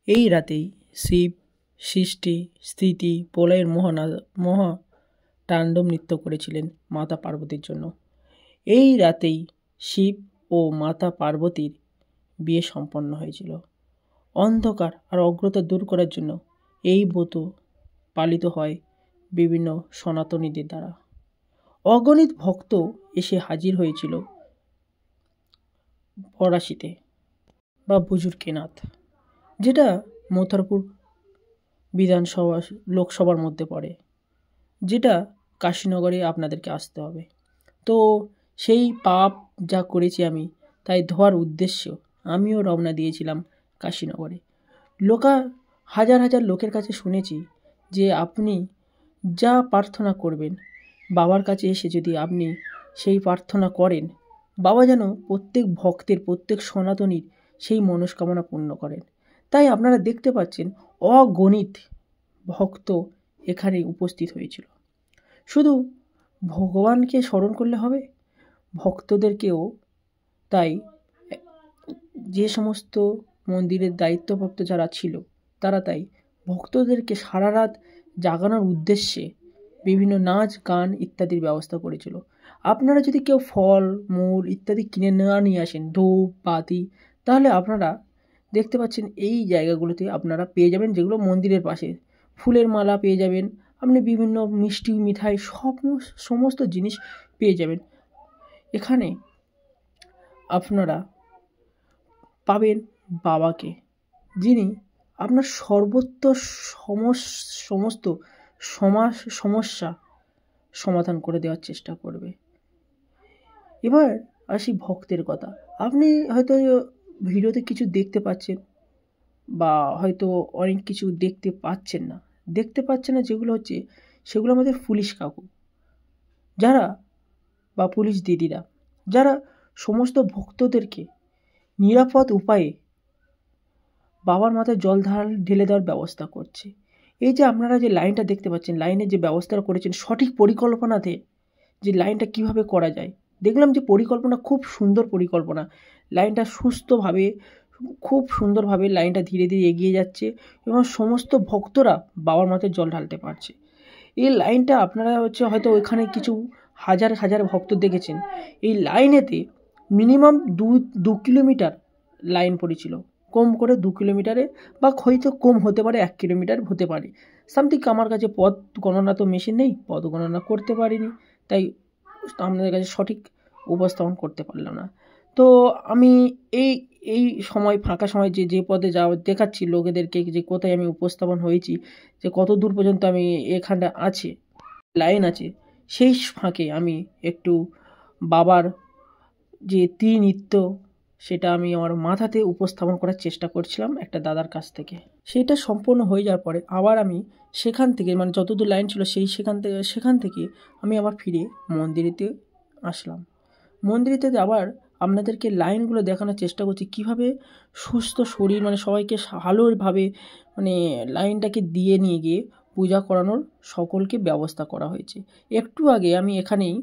এই রাতেই শিব সৃষ্টি স্থিতি প্রলয়ের মহা তাণ্ডব নৃত্য করেছিলেন মাতা পার্বতীর জন্য। এই রাতেই শিব ও মাতা পার্বতীর বিয়ে সম্পন্ন হয়েছিল। অন্ধকার আর অজ্ঞতা দূর করার জন্য এই ব্রত পালিত হয় বিভিন্ন সনাতনীদের দ্বারা। অগণিত ভক্ত এসে হাজির হয়েছিল পরাশিতে বা বুজুর্গনাথ, যেটা মথুরাপুর বিধানসভা লোকসভার মধ্যে পড়ে, যেটা কাশীনগরে আপনাদেরকে আসতে হবে। তো সেই পাপ যা করেছি আমি, তাই ধোয়ার উদ্দেশ্য আমিও রওনা দিয়েছিলাম কাশীনগরে। হাজার হাজার লোকের কাছে শুনেছি যে আপনি যা প্রার্থনা করবেন বাবার কাছে এসে যদি আপনি সেই প্রার্থনা করেন, বাবা যেন প্রত্যেক ভক্তের, প্রত্যেক সনাতনীর সেই মনস্কামনা পূর্ণ করেন। তাই আপনারা দেখতে পাচ্ছেন অগণিত ভক্ত এখানে উপস্থিত হয়েছিল। শুধু ভগবানকে স্মরণ করলে হবে, ভক্তদেরকেও তাই যে সমস্ত মন্দিরের দায়িত্বপ্রাপ্ত যারা ছিল তারা তাই ভক্তদেরকে সারা রাত জাগানোর উদ্দেশ্যে বিভিন্ন নাচ গান ইত্যাদির ব্যবস্থা করেছিল। আপনারা যদি কেউ ফল মূল ইত্যাদি কিনে না নিয়ে আসেন, ধূপ বাতি, তাহলে আপনারা দেখতে পাচ্ছেন এই জায়গাগুলোতে আপনারা পেয়ে যাবেন, যেগুলো মন্দিরের পাশে ফুলের মালা পেয়ে যাবেন, আপনি বিভিন্ন মিষ্টি মিঠাই সমস্ত জিনিস পেয়ে যাবেন। এখানে আপনারা পাবেন বাবাকে, যিনি আপনার সর্বত্র সমস্ত সমস্যা সমাধান করে দেওয়ার চেষ্টা করবে। এবার আসি ভক্তের কথা। আপনি হয়তো ভিডিওতে কিছু দেখতে পাচ্ছেন বা হয়তো অনেক কিছু দেখতে পাচ্ছেন না, যেগুলো হচ্ছে সেগুলো আমাদের পুলিশ কাকু যারা বা পুলিশ দিদিরা যারা সমস্ত ভক্তদেরকে নিরাপদ উপায়ে বাবার মাথায় জল ঢেলে দেওয়ার ব্যবস্থা করছে। এই যে আপনারা যে লাইনটা দেখতে পাচ্ছেন, লাইনের যে ব্যবস্থা করেছেন সঠিক পরিকল্পনাতে, যে লাইনটা কিভাবে করা যায়, দেখলাম যে পরিকল্পনা খুব সুন্দর পরিকল্পনা। লাইনটা সুস্থভাবে খুব সুন্দরভাবে লাইনটা ধীরে ধীরে এগিয়ে যাচ্ছে এবং সমস্ত ভক্তরা বাবার মাথায় জল ঢালতে পারছে। এই লাইনটা আপনারা হয়তো ওইখানে কিছু হাজার হাজার ভক্ত দেখেছেন। এই লাইনেতে মিনিমাম 2 কিলোমিটার লাইন পড়েছিল, কম করে 2 কিলোমিটারে বা হয়তো কম হতে পারে, 1 কিলোমিটার হতে পারে সামথিং। আমার কাছে পথ গণনা তো মেশিন নেই, পথ গণনা করতে পারিনি, তাই আপনাদের কাছে সঠিক উপস্থাপন করতে পারলাম না। তো আমি এই সময় ফাঁকা সময় যে পথে দেখাচ্ছি লোকেদেরকে যে কোথায় আমি উপস্থাপন হয়েছি, যে কত দূর পর্যন্ত আমি এখানটা আছে লাইন আছে, সেই ফাঁকে আমি একটু বাবার যে নৃত্য সেটা আমি আমার মাথাতে উপস্থাপন করার চেষ্টা করছিলাম একটা দাদার কাছ থেকে। সেটা সম্পূর্ণ হয়ে যাওয়ার পরে আবার আমি সেখান থেকে, মানে যতদূর লাইন ছিল সেখান থেকে আমি আবার ফিরে মন্দিরেতে আসলাম। মন্দিরেতে আবার আপনাদেরকে লাইনগুলো দেখানোর চেষ্টা করছি কীভাবে সুস্থ শরীর, মানে সবাইকে ভালোভাবে মানে লাইনটাকে দিয়ে নিয়ে গিয়ে পূজা করানোর সকলকে ব্যবস্থা করা হয়েছে। একটু আগে আমি এখানেই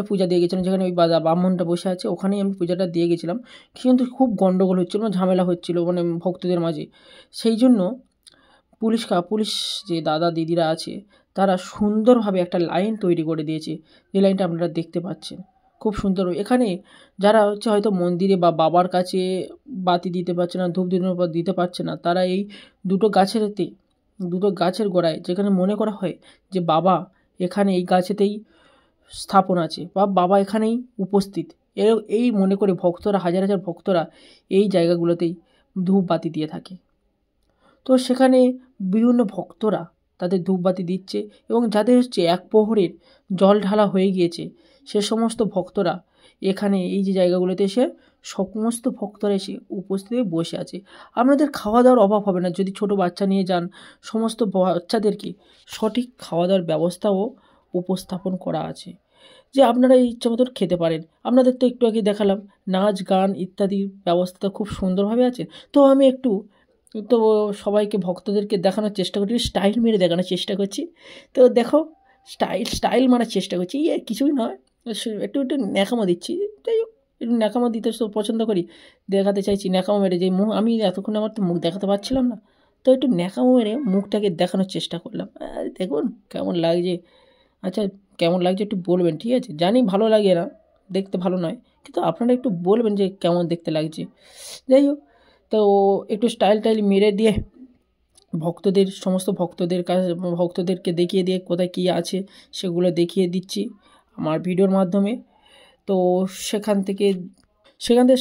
পূজা দিয়ে গেছিলাম, যেখানে ওই ব্রাহ্মণটা বসে আছে ওখানেই আমি পূজাটা দিয়ে গেছিলাম, কিন্তু খুব গণ্ডগোল হচ্ছিল, ঝামেলা হচ্ছিল ভক্তদের মাঝে। সেই জন্য পুলিশ যে দাদা দিদিরা আছে তারা সুন্দরভাবে একটা লাইন তৈরি করে দিয়েছে, যে লাইনটা আপনারা দেখতে পাচ্ছেন খুব সুন্দর। এখানে যারা হয়তো মন্দিরে বা বাবার কাছে বাতি দিতে পারছে না, ধূপ দিতে পারছে না, তারা এই দুটো গাছের গোড়ায়, যেখানে মনে করা হয় যে বাবা এখানে এই গাছেতেই স্থাপন আছে বা বাবা এখানেই উপস্থিত, এই মনে করে ভক্তরা, হাজার হাজার ভক্তরা এই জায়গাগুলোতেই ধূপ বাতি দিয়ে থাকে। তো সেখানে বিভিন্ন ভক্তরা তাদের ধূপবাতি দিচ্ছে এবং যাদের এক প্রহরের জল ঢালা হয়ে গিয়েছে সে সমস্ত ভক্তরা এখানে এই যে জায়গাগুলোতে এসে সমস্ত ভক্তরা এসে উপস্থিত বসে আছে। আপনাদের খাওয়া দাওয়ার অভাব হবে না যদি ছোট বাচ্চা নিয়ে যান। সমস্ত বাচ্চাদেরকে সঠিক খাওয়া দাওয়ার ব্যবস্থাও উপস্থাপন করা আছে, যে আপনারা এই ইচ্ছা মতো খেতে পারেন। আপনাদের তো একটু আগে দেখালাম নাচ গান ইত্যাদির ব্যবস্থাটা খুব সুন্দরভাবে আছে। তো আমি একটু সবাইকে ভক্তদেরকে দেখানোর চেষ্টা করছি, স্টাইল মেরে দেখানোর চেষ্টা করছি। তো দেখো স্টাইল মারার চেষ্টা করছি, কিছুই নয়, একটু ন্যাকামো দিচ্ছি। যাই হোক, একটু ন্যাকামো দিতে পছন্দ করি, দেখাতে চাইছি ন্যাকামো মেরে, যে মুখ আমি এতক্ষণ আমার তো মুখ দেখাতে পারছিলাম না, তো একটু ন্যাকামো মেরে মুখটাকে দেখানোর চেষ্টা করলাম, দেখুন কেমন লাগছে। আচ্ছা কেমন লাগছে একটু বলবেন, ঠিক আছে? জানি ভালো লাগে না, দেখতে ভালো নয়, কিন্তু আপনারা একটু বলবেন যে কেমন দেখতে লাগছে। যাই হোক, তো একটু স্টাইল টাইল মেরে দিয়ে সমস্ত ভক্তদেরকে দেখিয়ে দিয়ে কোথায় কী আছে সেগুলো দেখিয়ে দিচ্ছি আমার ভিডিওর মাধ্যমে। তো সেখান থেকে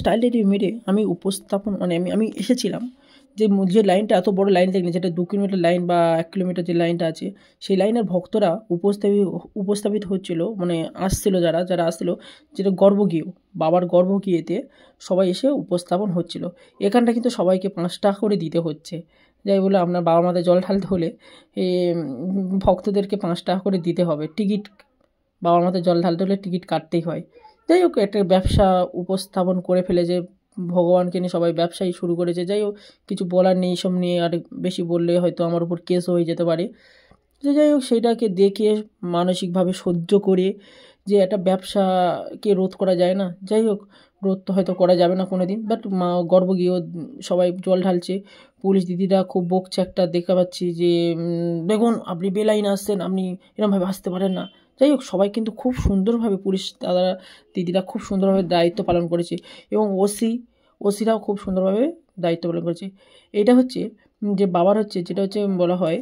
স্টাইলটি মেরে আমি উপস্থাপন আমি এসেছিলাম যে লাইনটা, এত বড় লাইন দেখলেন, যেটা 2 কিলোমিটার লাইন বা 1 কিলোমিটার যে লাইনটা আছে, সেই লাইনের ভক্তরা উপস্থাপিত হচ্ছিল, আসছিল, যারা আসছিল, যেটা গর্ভগৃহ, বাবার গর্ভগৃহেতে সবাই এসে উপস্থাপন হচ্ছিল। এখানটা কিন্তু সবাইকে 5 টাকা করে দিতে হচ্ছে। যাই বলে আপনার বাবার মাথায় জল ঢালতে হলে ভক্তদেরকে 5 টাকা করে দিতে হবে টিকিট। বাবার মাথায় জল ঢালতে হলে টিকিট কাটতেই হয়। যাই হোক, একটা ব্যবসা উপস্থাপন করে ফেলেছে, ভগবানকে নিয়ে সবাই ব্যবসাই শুরু করেছে। যাই হোক, কিছু বলার নেই এইসব নিয়ে, আর বেশি বললে হয়তো আমার উপর কেস হয়ে যেতে পারে। যাই হোক, সেটাকে দেখে মানসিকভাবে সহ্য করে, যে একটা ব্যবসাকে রোধ করা যায় না। যাই হোক, রোধ তো হয়তো করা যাবে না কোনো দিন, বাট গর্ভগৃহ সবাই জল ঢালছে, পুলিশ দিদিরা খুব বকছে, একটা দেখা পাচ্ছি যে দেখুন আপনি বেলাইন আসছেন, আপনি এরকমভাবে আসতে পারেন না। যাই হোক, সবাই কিন্তু খুব সুন্দরভাবে, পুলিশ দাদারা দিদিরা খুব সুন্দরভাবে দায়িত্ব পালন করেছে, এবং ওসিরাও খুব সুন্দরভাবে দায়িত্ব পালন করেছে। এটা হচ্ছে যে বাবার যেটা হচ্ছে বলা হয়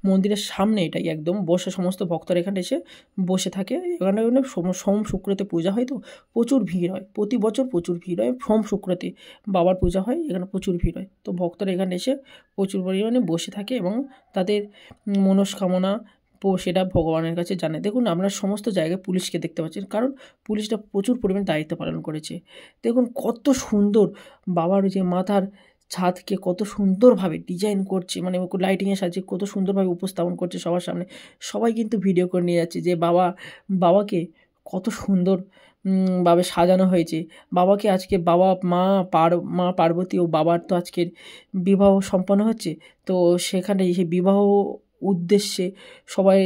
মন্দিরের সামনে, এটাই একদম বসে সমস্ত ভক্তরা এখানে এসে বসে থাকে। এখানে সোম শুক্রতে পূজা হয়, তো প্রচুর ভিড় হয়, প্রতি বছর প্রচুর ভিড় হয়। সোম শুক্রতে বাবার পূজা হয়, এখানে প্রচুর ভিড় হয়। তো ভক্তরা এখানে এসে প্রচুর পরিমাণে বসে থাকে এবং তাদের মনস্কামনা সেটা ভগবানের কাছে জানে। দেখুন, আপনারা সমস্ত জায়গায় পুলিশকে দেখতে পাচ্ছেন, কারণ পুলিশটা প্রচুর পরিমাণে দায়িত্ব পালন করেছে। দেখুন কত সুন্দর বাবার যে মাথার ছাদকে কত সুন্দরভাবে ডিজাইন করছে, লাইটিংয়ের সাহায্যে কত সুন্দরভাবে উপস্থাপন করছে সবার সামনে। সবাই কিন্তু ভিডিও করে নিয়ে যাচ্ছে যে বাবাকে কত সুন্দর ভাবে সাজানো হয়েছে। বাবাকে আজকে মা পার্বতী ও বাবার তো আজকের বিবাহ সম্পন্ন হচ্ছে, তো সেখানে সেই বিবাহ উদ্দেশ্যে সবাই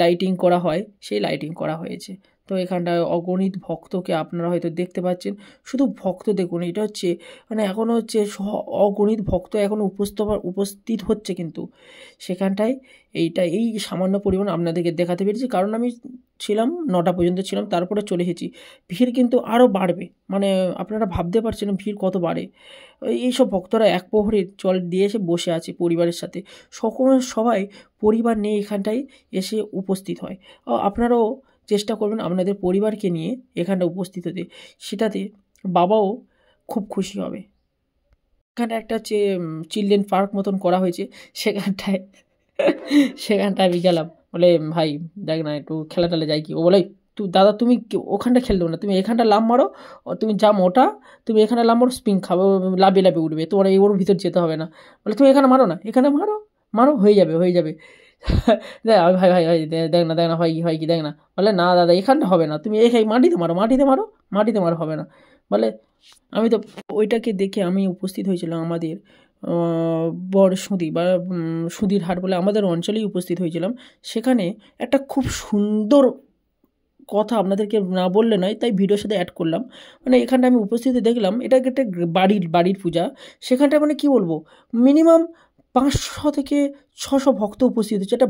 লাইটিং করা হয়, সেই লাইটিং করা হয়েছে। তো এখানটায় অগণিত ভক্তকে আপনারা হয়তো দেখতে পাচ্ছেন। শুধু ভক্ত দেখুন, এটা হচ্ছে এখনও হচ্ছে অগণিত ভক্ত এখনও উপস্থিত হচ্ছে, কিন্তু সেখানটায় এই সামান্য পরিমাণ আপনাদেরকে দেখাতে পেরেছি, কারণ আমি ছিলাম 9টা পর্যন্ত ছিলাম, তারপরে চলে এসেছি। ভিড় কিন্তু আরও বাড়বে, আপনারা ভাবতে পারছেন ভিড় কত বাড়ে। এইসব ভক্তরা এক প্রহরে জল দিয়ে এসে বসে আছে পরিবারের সাথে, সবাই পরিবার নিয়ে এখানটায় এসে উপস্থিত হয়। আপনারাও চেষ্টা করবেন আপনাদের পরিবারকে নিয়ে এখানটা উপস্থিত হতে, সেটাতে বাবাও খুব খুশি হবে। এখানে একটা হচ্ছে চিলড্রেন পার্ক মতন করা হয়েছে, সেখানটায় আমি গেলাম, বলে ভাই দেখ না একটু খেলা টেলা যায় কি। ও বলে দাদা তুমি ওখানটা খেলতে না, তুমি এখানটা লাভ মারো, তুমি যা মোটা, তুমি এখানে লাভ মারো, স্প্রিং খাবে, লাভে উঠবে, তোমার ওর ভিতর যেতে হবে না। বলে তুমি এখানে মারো না, এখানে মারো হয়ে যাবে। দেখ ভাই দেখ না হয় কি দেখ না। বলে না দাদা এখানটা হবে না, তুমি মাটিতে মারো হবে না। বলে আমি তো ওইটাকে দেখে আমি উপস্থিত হয়েছিলাম আমাদের বড় সুধীর হাট বলে আমাদের অঞ্চলেই উপস্থিত হয়েছিলাম। সেখানে একটা খুব সুন্দর কথা আপনাদেরকে না বললে নয়, তাই ভিডিওর সাথে অ্যাড করলাম। এখানটা আমি উপস্থিত দেখলাম, এটা একটা বাড়ির পূজা। সেখানটা কি বলবো, মিনিমাম 500 থেকে 600 ভক্ত উপস্থিত হচ্ছে। এটা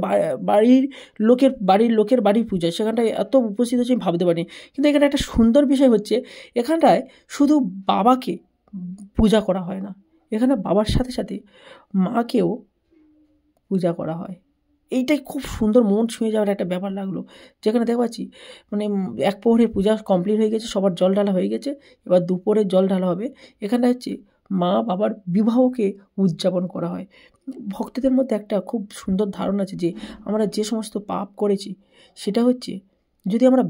বাড়ির লোকের বাড়ির পূজা, সেখানটায় এত উপস্থিত হচ্ছে আমি ভাবতে পারিনি। কিন্তু এখানে একটা সুন্দর বিষয় হচ্ছে, এখানটায় শুধু বাবাকে পূজা করা হয় না, এখানে বাবার সাথে সাথে মাকেও পূজা করা হয়। এইটাই খুব সুন্দর, মন ছুঁয়ে যাওয়ার একটা ব্যাপার লাগলো। যেখানে দেখতে পাচ্ছি এক প্রহরের পূজা কমপ্লিট হয়ে গেছে, সবার জল ঢালা হয়ে গেছে, এবার দুপুরের জল ঢালা হবে। এখানে হচ্ছে মা বাবার বিবাহকে উদযাপন করা হয়। ভক্তদের মধ্যে একটা খুব সুন্দর ধারণা আছে যে আমরা যে সমস্ত পাপ করেছি, সেটা হচ্ছে যদি আমরা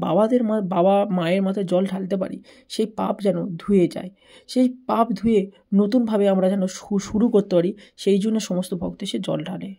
বাবা মায়ের মাথায় জল ঢালতে পারি, সেই পাপ যেন ধুয়ে যায়, সেই পাপ ধুয়ে নতুনভাবে আমরা যেন শুরু করতে পারি, সেই জন্য সমস্ত ভক্ত এসে জল ঢালে।